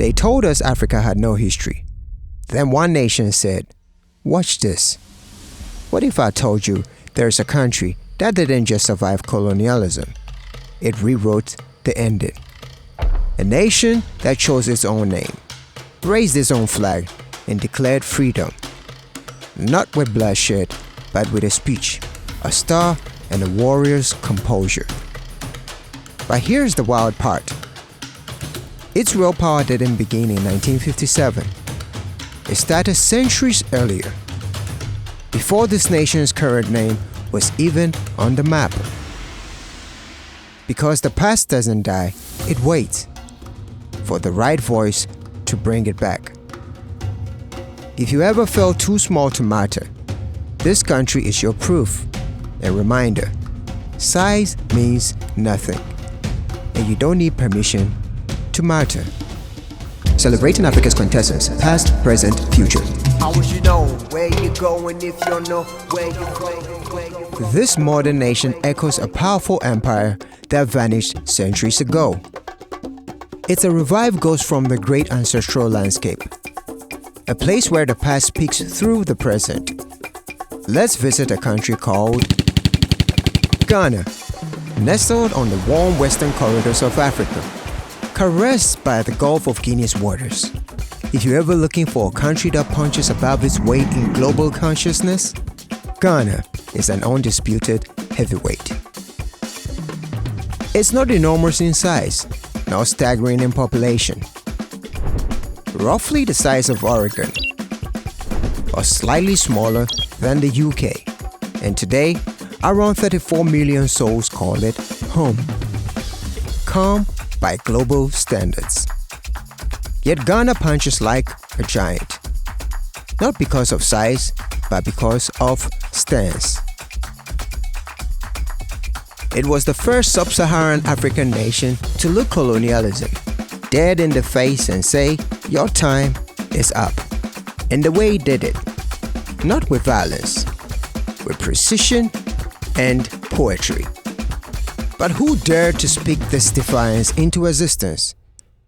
They told us Africa had no history. Then one nation said, "Watch this. What if I told you there's a country that didn't just survive colonialism? It rewrote the ending. A nation that chose its own name, raised its own flag, and declared freedom. Not with bloodshed, but with a speech, a star, and a warrior's composure." But here's the wild part. Its real power didn't begin in 1957. It started centuries earlier, before this nation's current name was even on the map. Because the past doesn't die, it waits for the right voice to bring it back. If you ever felt too small to matter, this country is your proof. A reminder, size means nothing, and you don't need permission to matter. Celebrating Africa's quintessence, past, present, future. How would you know where you're going if you don't know where you're going? This modern nation echoes a powerful empire that vanished centuries ago. It's a revived ghost from the great ancestral landscape, a place where the past speaks through the present. Let's visit a country called Ghana, nestled on the warm western corridors of Africa, caressed by the Gulf of Guinea's waters. If you're ever looking for a country that punches above its weight in global consciousness, Ghana is an undisputed heavyweight. It's not enormous in size, nor staggering in population. Roughly the size of Oregon, or slightly smaller than the UK, and today, around 34 million souls call it home. Calm by global standards. Yet Ghana punches like a giant. Not because of size, but because of stance. It was the first sub-Saharan African nation to look colonialism dead in the face and say, "Your time is up." And the way it did it, not with violence, with precision and poetry. But who dared to speak this defiance into existence?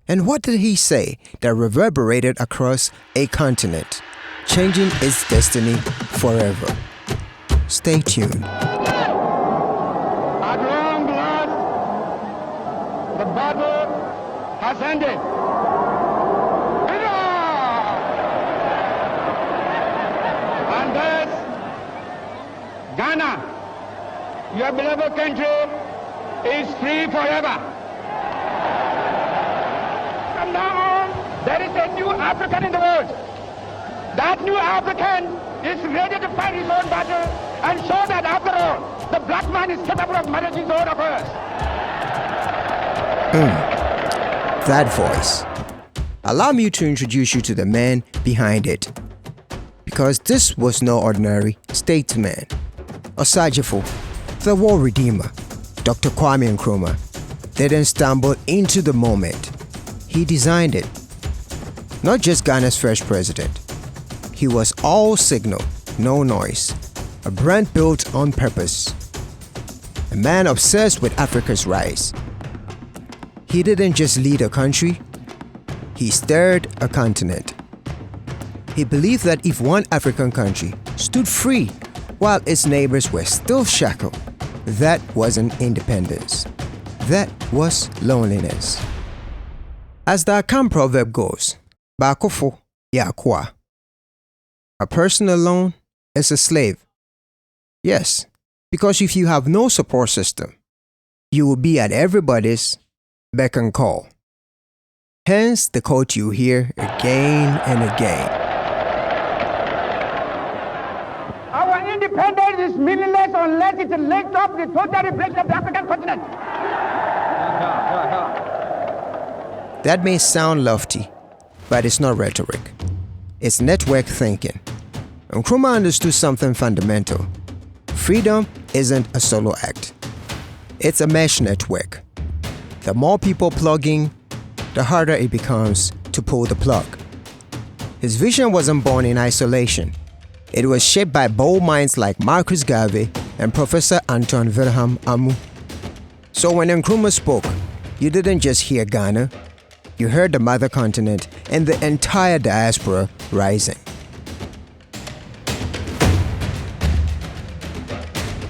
And what did he say that reverberated across a continent, changing its destiny forever? Stay tuned. At long last, the battle has ended. And thus, Ghana, your beloved country, is free forever. From now on, there is a new African in the world. That new African is ready to fight his own battle and show that after all, the black man is capable of managing his own affairs. That voice. Allow me to introduce you to the man behind it. Because this was no ordinary statesman. Osajifo, the war redeemer, Dr. Kwame Nkrumah, didn't stumble into the moment. He designed it. Not just Ghana's first president. He was all signal, no noise. A brand built on purpose. A man obsessed with Africa's rise. He didn't just lead a country, he stirred a continent. He believed that if one African country stood free while its neighbors were still shackled, that wasn't independence. That was loneliness. As the Akan proverb goes, "Bakofo yakwa." A person alone is a slave. Yes, because if you have no support system, you will be at everybody's beck and call. Hence the quote you hear again and again. Our independence is meaningless unless it links up the total replacement of the African continent. That may sound lofty, but it's not rhetoric. It's network thinking. Nkrumah understood something fundamental. Freedom isn't a solo act. It's a mesh network. The more people plug in, the harder it becomes to pull the plug. His vision wasn't born in isolation. It was shaped by bold minds like Marcus Garvey and Professor Anton Wilhelm Amu. So when Nkrumah spoke, you didn't just hear Ghana, you heard the mother continent and the entire diaspora rising.